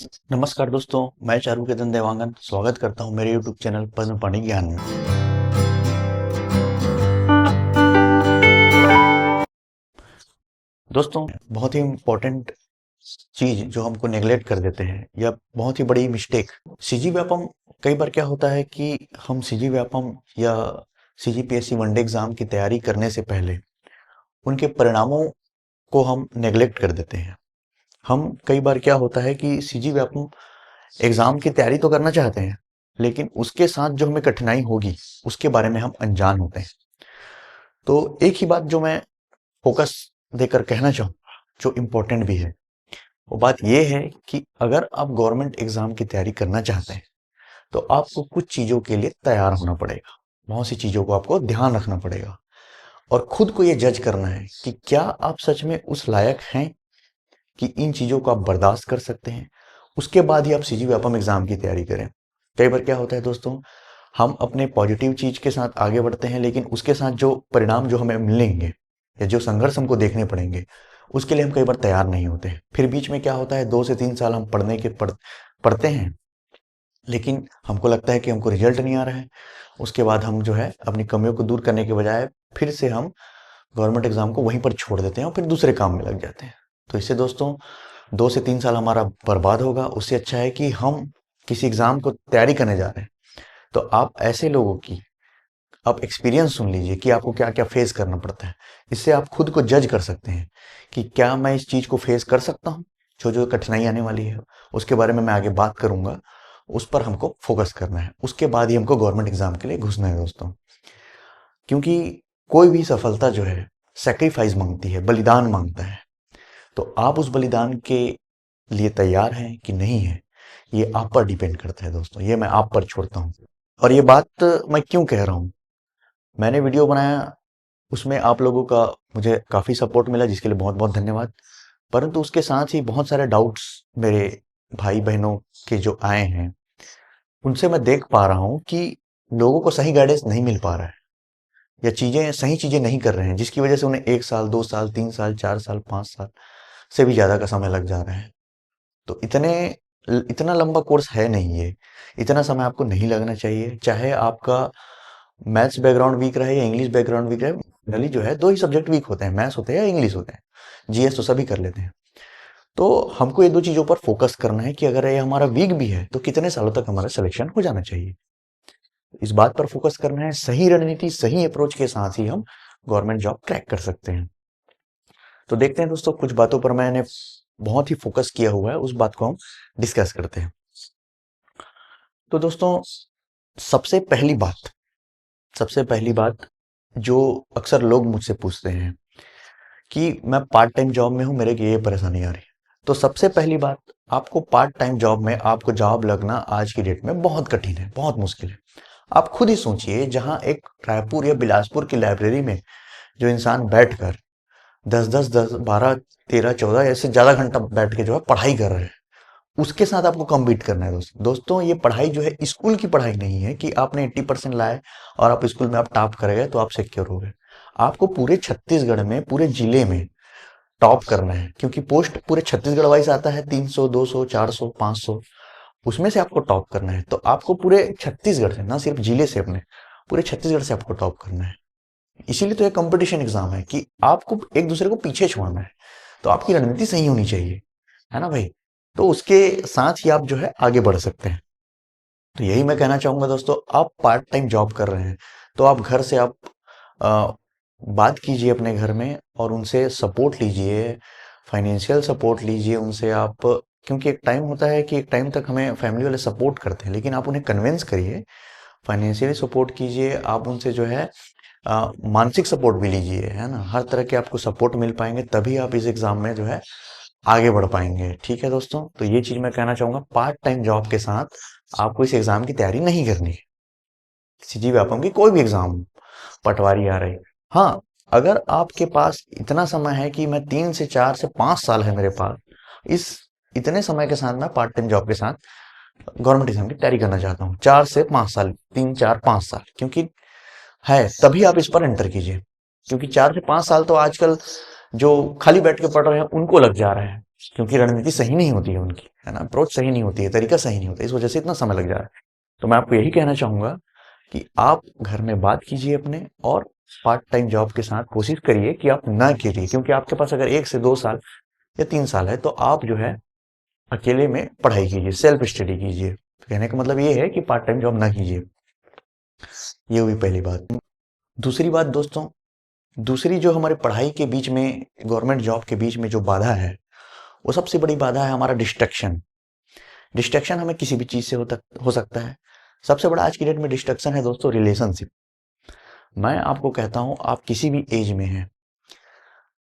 नमस्कार दोस्तों, मैं चारुकेतन देवांगन स्वागत करता हूं मेरे YouTube चैनल पद्म पाणि ज्ञान में। दोस्तों, बहुत ही इम्पोर्टेंट चीज जो हमको नेग्लेक्ट कर देते हैं या बहुत ही बड़ी मिस्टेक, सीजी व्यापम। कई बार क्या होता है कि हम सीजी व्यापम या सीजीपीएससी वनडे एग्जाम की तैयारी करने से पहले उनके परिणामों को हम नेग्लेक्ट कर देते हैं। हम कई बार क्या होता है कि सीजी व्यापम एग्जाम की तैयारी तो करना चाहते हैं, लेकिन उसके साथ जो हमें कठिनाई होगी उसके बारे में हम अनजान होते हैं। तो एक ही बात जो मैं फोकस देकर कहना चाहूंगा, जो इम्पोर्टेंट भी है, वो बात यह है कि अगर आप गवर्नमेंट एग्जाम की तैयारी करना चाहते हैं तो आपको कुछ चीजों के लिए तैयार होना पड़ेगा। बहुत सी चीजों को आपको ध्यान रखना पड़ेगा और खुद को ये जज करना है कि क्या आप सच में उस लायक हैं कि इन चीजों को आप बर्दाश्त कर सकते हैं। उसके बाद ही आप सीजी व्यापम एग्जाम की तैयारी करें। कई बार क्या होता है दोस्तों, हम अपने पॉजिटिव चीज के साथ आगे बढ़ते हैं, लेकिन उसके साथ जो परिणाम जो हमें मिलेंगे या जो संघर्ष हमको देखने पड़ेंगे उसके लिए हम कई बार तैयार नहीं होते हैं। फिर बीच में क्या होता है, 2 से 3 साल हम पढ़ते हैं, लेकिन हमको लगता है कि हमको रिजल्ट नहीं आ रहा है। उसके बाद हम जो है अपनी कमियों को दूर करने के बजाय फिर से हम गवर्नमेंट एग्जाम को वहीं पर छोड़ देते हैं और फिर दूसरे काम में लग जाते हैं। तो इससे दोस्तों 2 से 3 साल हमारा बर्बाद होगा। उससे अच्छा है कि हम किसी एग्जाम को तैयारी करने जा रहे हैं तो आप ऐसे लोगों की आप एक्सपीरियंस सुन लीजिए कि आपको क्या क्या फेस करना पड़ता है। इससे आप खुद को जज कर सकते हैं कि क्या मैं इस चीज को फेस कर सकता हूँ। जो जो कठिनाई आने वाली है उसके बारे में मैं आगे बात करूंगा, उस पर हमको फोकस करना है। उसके बाद ही हमको गवर्नमेंट एग्जाम के लिए घुसना है दोस्तों। क्योंकि कोई भी सफलता जो है सेक्रीफाइस मांगती है, बलिदान मांगता है। तो आप उस बलिदान के लिए तैयार हैं कि नहीं है, ये आप पर डिपेंड करता है दोस्तों। ये मैं आप पर छोड़ता हूँ। और ये बात मैं क्यों कह रहा हूँ, मैंने वीडियो बनाया, उसमें आप लोगों का मुझे काफी सपोर्ट मिला, जिसके लिए बहुत बहुत धन्यवाद। परंतु उसके साथ ही बहुत सारे डाउट्स मेरे भाई बहनों के जो आए हैं, उनसे मैं देख पा रहा हूँ कि लोगों को सही गाइडेंस नहीं मिल पा रहा है या सही चीजें नहीं कर रहे हैं, जिसकी वजह से उन्हें 1 साल 2 साल 3 साल 4 साल 5 साल से भी ज्यादा का समय लग जा रहा है। तो इतना लंबा कोर्स है नहीं ये। इतना समय आपको नहीं लगना चाहिए, चाहे आपका मैथ्स बैकग्राउंड वीक रहे या इंग्लिश बैकग्राउंड वीक रहे। जनरली जो है 2 ही सब्जेक्ट वीक होते हैं, मैथ्स होते हैं या इंग्लिश होते हैं। जीएस तो सभी कर लेते हैं। तो हमको ये 2 चीजों पर फोकस करना है कि अगर ये हमारा वीक भी है तो कितने सालों तक हमारा सिलेक्शन हो जाना चाहिए। इस बात पर फोकस करना है। सही रणनीति सही अप्रोच के साथ ही हम गवर्नमेंट जॉब क्रैक कर सकते हैं। तो देखते हैं दोस्तों, कुछ बातों पर मैंने बहुत ही फोकस किया हुआ है, उस बात को हम डिस्कस करते हैं। तो दोस्तों, सबसे पहली बात सबसे पहली बात जो अक्सर लोग मुझसे पूछते हैं कि मैं पार्ट टाइम जॉब में हूं, मेरे की ये परेशानी आ रही है। तो सबसे पहली बात, आपको पार्ट टाइम जॉब में आपको जॉब लगना आज की डेट में बहुत कठिन है, बहुत मुश्किल है। आप खुद ही सोचिए, जहां एक रायपुर या बिलासपुर की लाइब्रेरी में जो इंसान बैठकर 10 10 10 12 13 14 ऐसे ज्यादा घंटा बैठ के जो है पढ़ाई कर रहे हैं, उसके साथ आपको कम्पीट करना है दोस्तों। ये पढ़ाई जो है स्कूल की पढ़ाई नहीं है कि आपने 80% लाए और आप स्कूल में आप टॉप कर गए तो आप सिक्योर हो गए। आपको पूरे छत्तीसगढ़ में, पूरे जिले में टॉप करना है, क्योंकि पोस्ट पूरे छत्तीसगढ़ वाइज आता है, 300 200 400 500, उसमें से आपको टॉप करना है। तो आपको पूरे छत्तीसगढ़ से, ना सिर्फ जिले से, अपने पूरे छत्तीसगढ़ से आपको टॉप करना है। इसीलिए तो ये कंपटीशन एग्जाम है कि आपको एक दूसरे को पीछे छुड़ाना है। तो आपकी रणनीति सही होनी चाहिए, है ना भाई। तो उसके साथ ही आप जो है आगे बढ़ सकते हैं। तो यही मैं कहना चाहूंगा दोस्तों, आप पार्ट टाइम जॉब कर रहे हैं तो आप घर से आप अ, बात कीजिए अपने घर में और उनसे सपोर्ट लीजिए, फाइनेंशियल सपोर्ट लीजिए उनसे आप। क्योंकि एक टाइम होता है कि एक टाइम तक हमें फैमिली वाले सपोर्ट करते हैं, लेकिन आप उन्हें कन्विंस करिए, फाइनेंशियली सपोर्ट कीजिए। आप उनसे जो है मानसिक सपोर्ट भी लीजिए, है ना। हर तरह के आपको सपोर्ट मिल पाएंगे, तभी आप इस एग्जाम में जो है आगे बढ़ पाएंगे। ठीक है दोस्तों, तो ये चीज मैं कहना चाहूंगा, पार्ट टाइम जॉब के साथ आपको इस एग्जाम की तैयारी नहीं करनी है। सीजी व्यापम की कोई भी एग्जाम, पटवारी आ रही, हाँ, अगर आपके पास इतना समय है कि मैं 3 से 4 से 5 साल है मेरे पास, इस इतने समय के साथ मैं पार्ट टाइम जॉब के साथ गवर्नमेंट एग्जाम की तैयारी करना चाहता हूँ, 4 से 5 साल, 3 4 5 साल, क्योंकि है, तभी आप इस पर एंटर कीजिए। क्योंकि 4 से 5 साल तो आजकल जो खाली बैठ के पढ़ रहे हैं उनको लग जा रहे हैं, क्योंकि रणनीति सही नहीं होती है उनकी, है ना, अप्रोच सही नहीं होती है, तरीका सही नहीं होता है, इस वजह से इतना समय लग जा रहा है। तो मैं आपको यही कहना चाहूंगा कि आप घर में बात कीजिए अपने, और पार्ट टाइम जॉब के साथ कोशिश करिए कि आप ना कीजिए, क्योंकि आपके पास अगर 1 से 2 साल या 3 साल है, तो आप जो है अकेले में पढ़ाई कीजिए, सेल्फ स्टडी कीजिए। कहने का मतलब ये है कि पार्ट टाइम जॉब ना कीजिए। ये हुई पहली बात। दूसरी बात दोस्तों, दूसरी जो हमारे पढ़ाई के बीच में, गवर्नमेंट जॉब के बीच में जो बाधा है, वो सबसे बड़ी बाधा है हमारा डिस्ट्रक्शन। डिस्ट्रक्शन हमें किसी भी चीज से हो सकता है। सबसे बड़ा आज की डेट में डिस्ट्रक्शन है दोस्तों रिलेशनशिप। मैं आपको कहता हूं, आप किसी भी एज में हैं,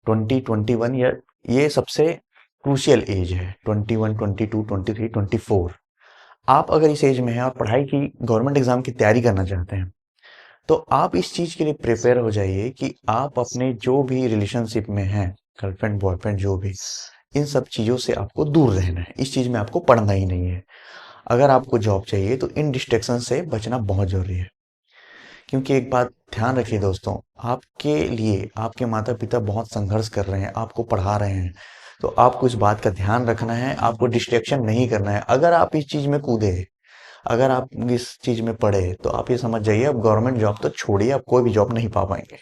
20, 21 या ये सबसे क्रूशियल एज है, 21, 22, 23, 24। आप अगर इस एज में हैं और पढ़ाई की, गवर्नमेंट एग्जाम की तैयारी करना चाहते हैं, तो आप इस चीज के लिए प्रिपेयर हो जाइए कि आप अपने जो भी रिलेशनशिप में हैं, गर्लफ्रेंड बॉयफ्रेंड जो भी, इन सब चीजों से आपको दूर रहना है। इस चीज में आपको पढ़ना ही नहीं है। अगर आपको जॉब चाहिए तो इन डिस्ट्रैक्शन से बचना बहुत जरूरी है। क्योंकि एक बात ध्यान रखिए दोस्तों, आपके लिए आपके माता पिता बहुत संघर्ष कर रहे हैं, आपको पढ़ा रहे हैं, तो आपको इस बात का ध्यान रखना है, आपको डिस्ट्रैक्शन नहीं करना है। अगर आप इस चीज में कूदे, अगर आप इस चीज में पढ़े, तो आप ये समझ जाइए, अब गवर्नमेंट जॉब तो छोड़िए, आप कोई भी जॉब नहीं पा पाएंगे।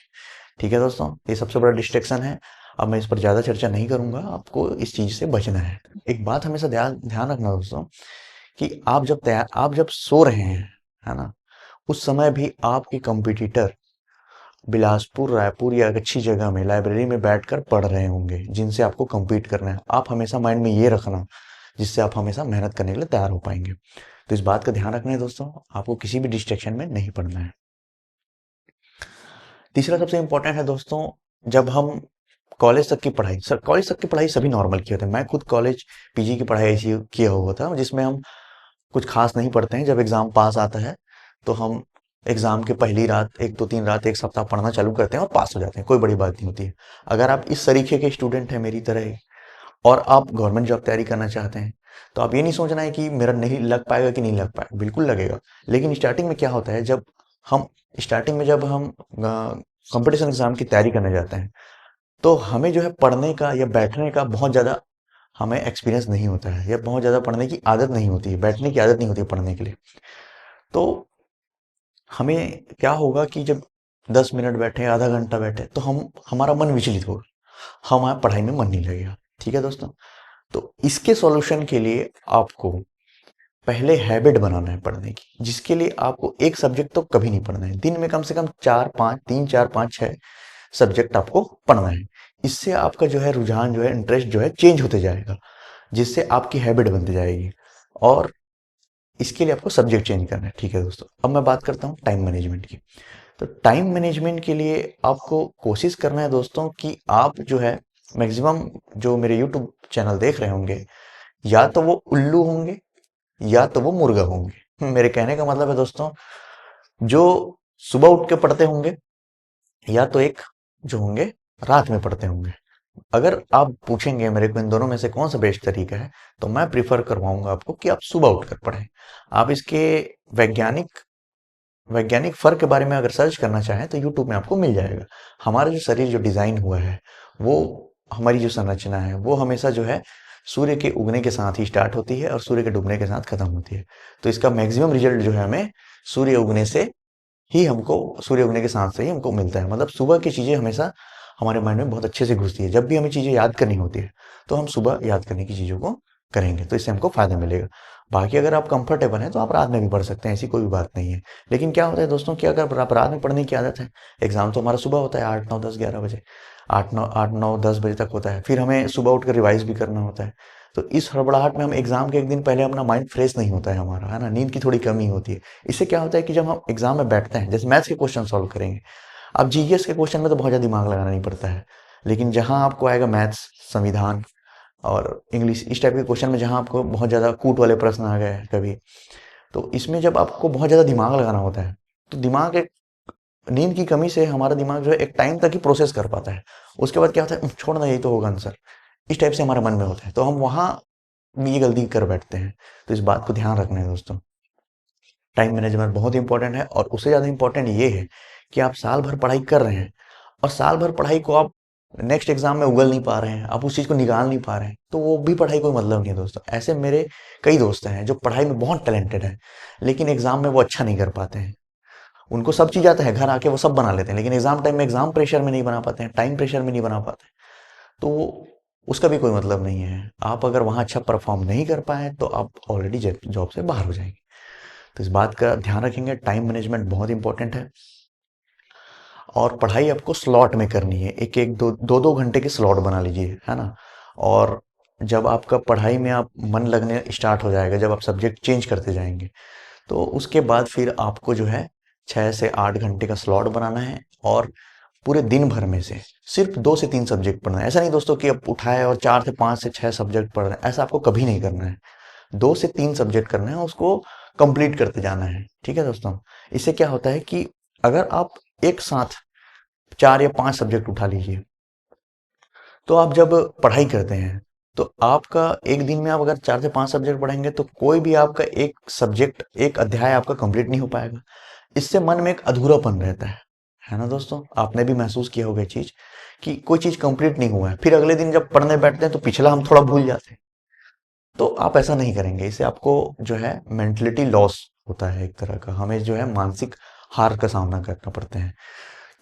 ठीक है दोस्तों, ये सबसे बड़ा डिस्ट्रैक्शन है। अब मैं इस पर ज्यादा चर्चा नहीं करूंगा, आपको इस चीज से बचना है। एक बात हमेशा ध्यान ध्यान रखना दोस्तों, कि आप जब सो रहे हैं, है ना, उस समय भी आपके कंपटीटर बिलासपुर, रायपुर या अच्छी जगह में लाइब्रेरी में बैठकर पढ़ रहे होंगे, जिनसे आपको compete करना है। आप हमेशा माइंड में ये रखना, जिससे आप हमेशा मेहनत करने के लिए तैयार हो पाएंगे। तो इस बात का ध्यान रखना है दोस्तों, आपको किसी भी डिस्ट्रैक्शन में नहीं पड़ना है। तीसरा सबसे इंपॉर्टेंट है दोस्तों, जब हम कॉलेज तक की पढ़ाई, सर कॉलेज तक की पढ़ाई सभी नॉर्मल किए होते हैं। मैं खुद कॉलेज पीजी की पढ़ाई ऐसी किया हुआ था, जिसमें हम कुछ खास नहीं पढ़ते हैं। जब एग्जाम पास आता है, तो हम एग्जाम के पहली रात, 1 2 3 रात, एक सप्ताह पढ़ना चालू करते हैं और पास हो जाते हैं, कोई बड़ी बात नहीं होती है। अगर आप इस तरीके के स्टूडेंट हैं मेरी तरह ही, और आप गवर्नमेंट जॉब तैयारी करना चाहते हैं, तो आप ये नहीं सोचना है कि मेरा नहीं लग पाएगा कि नहीं लग पाएगा, बिल्कुल लगेगा। लेकिन स्टार्टिंग में क्या होता है, हम जब हम कंपटीशन एग्जाम की तैयारी करने जाते हैं, तो हमें जो है पढ़ने का या बैठने का बहुत ज़्यादा हमें एक्सपीरियंस नहीं होता है, या बहुत ज़्यादा पढ़ने की आदत नहीं होती है, बैठने की आदत नहीं होती है पढ़ने के लिए। तो हमें क्या होगा कि जब 10 मिनट बैठे, आधा घंटा बैठे, तो हमारा मन विचलित होगा, हमारा पढ़ाई में मन नहीं लगेगा। ठीक है दोस्तों, तो इसके सॉल्यूशन के लिए आपको पहले हैबिट बनाना है पढ़ने की, जिसके लिए आपको एक सब्जेक्ट तो कभी नहीं पढ़ना है। दिन में कम से कम 4 5 3 4 5 6 सब्जेक्ट आपको पढ़ना है। इससे आपका जो है रुझान, जो है इंटरेस्ट, जो है चेंज होते जाएगा, जिससे आपकी हैबिट बनती जाएगी। और इसके लिए आपको सब्जेक्ट चेंज करना है। ठीक है दोस्तों, अब मैं बात करता हूँ टाइम मैनेजमेंट की। तो टाइम मैनेजमेंट के लिए आपको कोशिश करना है दोस्तों, कि आप जो है मैक्सिमम जो मेरे यूट्यूब चैनल देख रहे होंगे, या तो वो उल्लू होंगे या तो वो मुर्गा होंगे। मेरे कहने का मतलब है दोस्तों, जो सुबह उठ के पढ़ते होंगे, या तो एक जो होंगे रात में पढ़ते होंगे। अगर आप पूछेंगे मेरे को इन दोनों में से कौन सा बेस्ट तरीका है, तो मैं प्रीफर करवाऊंगा आपको कि आप सुबह उठकर पढ़ें। आप इसके वैज्ञानिक वैज्ञानिक फर्क के बारे में अगर सर्च करना चाहें, तो यूट्यूब में आपको मिल जाएगा। हमारा जो शरीर जो डिजाइन हुआ है, वो हमारी जो संरचना है, वो हमेशा जो है सूर्य के उगने के साथ ही स्टार्ट होती है और सूर्य के डूबने के साथ खत्म होती है। तो इसका मैक्सिमम रिजल्ट जो है हमें सूर्य उगने से सूर्य उगने के साथ से ही हमको मिलता है। मतलब सुबह की चीजें हमेशा हमारे माइंड में बहुत अच्छे से घुसती है। जब भी हमें चीजें याद करनी होती है, तो हम सुबह याद करने की चीजों को करेंगे, तो इससे हमको फायदा मिलेगा। बाकी अगर आप कंफर्टेबल हैं, तो आप रात में भी पढ़ सकते हैं, ऐसी कोई भी बात नहीं है। लेकिन क्या होता है दोस्तों, कि अगर आप रात में पढ़ने की आदत है, एग्जाम तो हमारा सुबह होता है, 8 9 10 11 बजे, 8 9 10 बजे तक होता है, फिर हमें सुबह उठकर रिवाइज भी करना होता है। तो इस हड़बड़ाहट में हम एग्जाम के एक दिन पहले अपना माइंड फ्रेश नहीं होता है हमारा, है ना, नींद की थोड़ी कमी होती है। इससे क्या होता है कि जब हम एग्जाम में बैठते हैं, जैसे मैथ्स के क्वेश्चन सॉल्व करेंगे, अब जीएस के क्वेश्चन में तो बहुत ज्यादा दिमाग लगाना नहीं पड़ता है। लेकिन जहां आपको आएगा मैथ्स, संविधान और इंग्लिश, इस टाइप के क्वेश्चन में जहां आपको बहुत ज्यादा कूट वाले प्रश्न आ गए कभी, तो इसमें जब आपको बहुत ज्यादा दिमाग लगाना होता है, तो दिमाग एक नींद की कमी से हमारा दिमाग जो है एक टाइम तक ही प्रोसेस कर पाता है। उसके बाद क्या होता है, छोड़ना यही तो होगा आंसर, इस टाइप से हमारे मन में होता है, तो हम वहां ये गलती कर बैठते हैं। तो इस बात को ध्यान रखना है दोस्तों, टाइम मैनेजमेंट बहुत इंपॉर्टेंट है। और उससे ज्यादा इंपॉर्टेंट ये है कि आप साल भर पढ़ाई कर रहे हैं, और साल भर पढ़ाई को आप नेक्स्ट एग्जाम में उगल नहीं पा रहे हैं, आप उस चीज को निकाल नहीं पा रहे हैं, तो वो भी पढ़ाई कोई मतलब नहीं है दोस्तों। ऐसे मेरे कई दोस्त हैं जो पढ़ाई में बहुत टैलेंटेड है, लेकिन एग्जाम में वो अच्छा नहीं कर पाते हैं। उनको सब चीज आता है, घर आके वो सब बना लेते हैं, लेकिन एग्जाम टाइम में एग्जाम प्रेशर में नहीं बना पाते हैं, टाइम प्रेशर में नहीं बना पाते, तो उसका भी कोई मतलब नहीं है। आप अगर वहां अच्छा परफॉर्म नहीं कर पाए तो आप ऑलरेडी जॉब से बाहर हो जाएंगे। तो इस बात का ध्यान रखेंगे, टाइम मैनेजमेंट बहुत इंपॉर्टेंट है। और पढ़ाई आपको स्लॉट में करनी है, एक एक दो घंटे के स्लॉट बना लीजिए, है ना। और जब आपका पढ़ाई में आप मन लगने स्टार्ट हो जाएगा, जब आप सब्जेक्ट चेंज करते जाएंगे, तो उसके बाद फिर आपको जो है 6 से 8 घंटे का स्लॉट बनाना है, और पूरे दिन भर में से सिर्फ 2 से 3 सब्जेक्ट पढ़ना है। ऐसा नहीं दोस्तों कि आप उठाए और 4 से 5 से 6 सब्जेक्ट पढ़ रहे हैं, ऐसा आपको कभी नहीं करना है। 2 से 3 सब्जेक्ट करना है, उसको कंप्लीट करते जाना है, ठीक है दोस्तों। इससे क्या होता है कि अगर आप एक साथ 4 या 5 सब्जेक्ट उठा लीजिए, तो आप जब पढ़ाई करते हैं, तो आपका एक दिन में आप अगर 4 से 5 सब्जेक्ट पढ़ेंगे, तो कोई भी आपका एक सब्जेक्ट, एक अध्याय आपका कंप्लीट नहीं हो पाएगा। इससे मन में एक अधूरापन रहता है ना दोस्तों। आपने भी महसूस किया होगा ये चीज, कि कोई चीज कंप्लीट नहीं हुआ है, फिर अगले दिन जब पढ़ने बैठते हैं तो पिछला हम थोड़ा भूल जाते हैं। तो आप ऐसा नहीं करेंगे, इससे आपको जो है मेंटलिटी लॉस होता है, एक तरह का हमें जो है मानसिक हार का सामना करना पड़ता है।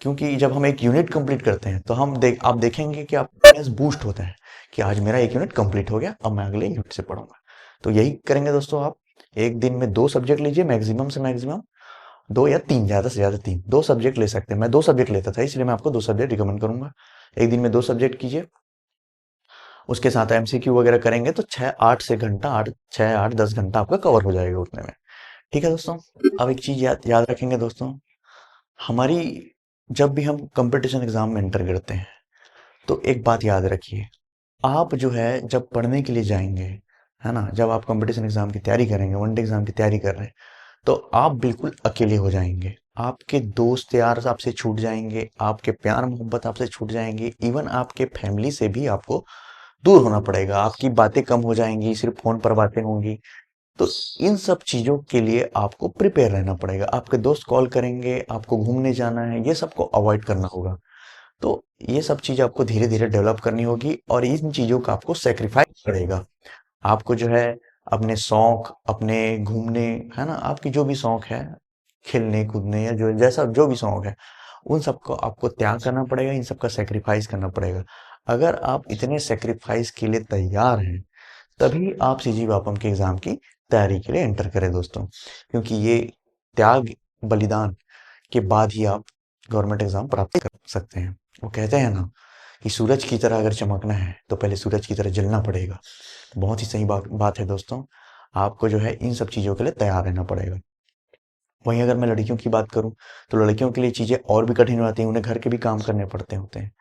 क्योंकि जब हम एक यूनिट कंप्लीट करते हैं, तो आप देखेंगे कि आप बूस्ट होता है, कि आज मेरा एक यूनिट कंप्लीट हो गया, अब मैं अगले यूनिट से पढ़ूंगा। तो यही करेंगे दोस्तों आप। एक दिन में 2 सब्जेक्ट लीजिए, मैक्सिमम से मैक्सिमम 2 या 3, ज्यादा से ज्यादा 3, 2 सब्जेक्ट ले सकते हैं। मैं 2 सब्जेक्ट लेता था, इसलिए मैं आपको 2 सब्जेक्ट रिकमेंड करूंगा। एक दिन में 2 सब्जेक्ट कीजिए, उसके साथ एमसीक्यू वगैरह करेंगे, तो 6 8 10 घंटा आपका कवर हो जाएगा उतने में। ठीक है दोस्तों। अब एक चीज याद याद रखेंगे दोस्तों, हमारी जब भी हम कंपटीशन एग्जाम में एंटर करते हैं, तो एक बात याद रखिए, आप जो है जब पढ़ने के लिए जाएंगे, है ना, जब आप कंपटीशन एग्जाम की तैयारी करेंगे, वनडे एग्जाम की तैयारी कर रहे हैं, तो आप बिल्कुल अकेले हो जाएंगे। आपके दोस्त यार आपसे छूट जाएंगे, आपके प्यार मोहब्बत आपसे छूट जाएंगे, इवन आपके फैमिली से भी आपको दूर होना पड़ेगा। आपकी बातें कम हो जाएंगी, सिर्फ फोन पर बातें होंगी। तो इन सब चीजों के लिए आपको प्रिपेयर रहना पड़ेगा। आपके दोस्त कॉल करेंगे, आपको घूमने जाना है, ये सबको अवॉइड करना होगा। तो ये सब चीज आपको धीरे धीरे डेवलप करनी होगी, और इन चीजों का आपको सेक्रीफाइस पड़ेगा। आपको जो है अपने शौक, अपने घूमने, है ना, आपकी जो भी शौक है, खेलने कूदने या जो जैसा जो भी शौक है, उन सबको आपको त्याग करना पड़ेगा, इन सबका सेक्रीफाइस करना पड़ेगा। अगर आप इतने सेक्रीफाइस के लिए तैयार हैं, तभी आप सीजी वापम के एग्जाम की तैयारी के लिए एंटर करें दोस्तों। क्योंकि ये त्याग, बलिदान के बाद ही आप गवर्नमेंट एग्जाम प्राप्त कर सकते हैं। वो कहते हैं ना कि सूरज की तरह अगर चमकना है, तो पहले सूरज की तरह जलना पड़ेगा। बहुत ही सही बात बात है दोस्तों। आपको जो है इन सब चीजों के लिए तैयार रहना पड़ेगा। वहीं अगर मैं लड़कियों की बात करूं, तो लड़कियों के लिए चीजें और भी कठिन हो जाती हैं, उन्हें घर के भी काम करने पड़ते होते हैं।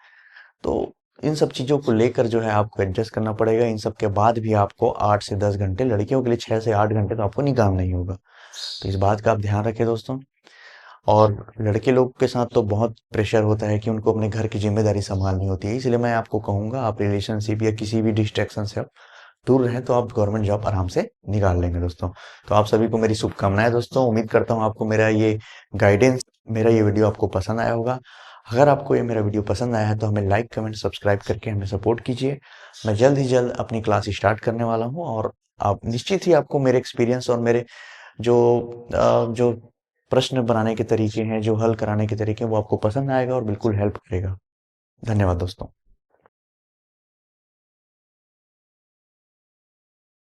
तो इन सब चीजों को लेकर जो है आपको एडजस्ट करना पड़ेगा। इन सब के बाद भी आपको 8 से 10 घंटे, लड़कियों के लिए 6 से 8 घंटे तो आपको निकालना ही होगा। तो इस बात का आप ध्यान रखें दोस्तों। और लड़के लोग के साथ तो बहुत प्रेशर होता है कि उनको अपने घर की जिम्मेदारी संभालनी होती है, इसलिए मैं आपको कहूंगा, आप रिलेशनशिप या किसी भी डिस्ट्रैक्शन से आप दूर रहें, तो आप गवर्नमेंट जॉब आराम से निकाल लेंगे दोस्तों। तो आप सभी को मेरी शुभकामनाएं दोस्तों। उम्मीद करता हूँ आपको मेरा ये गाइडेंस, मेरा ये वीडियो आपको पसंद आया होगा। अगर आपको ये मेरा वीडियो पसंद आया है, तो हमें लाइक कमेंट सब्सक्राइब करके हमें सपोर्ट कीजिए। मैं जल्द ही जल्द अपनी क्लास स्टार्ट करने वाला हूँ, और आप निश्चित ही आपको मेरे एक्सपीरियंस और मेरे जो जो प्रश्न बनाने के तरीके हैं, जो हल कराने के तरीके हैं, वो आपको पसंद आएगा और बिल्कुल हेल्प करेगा। धन्यवाद दोस्तों।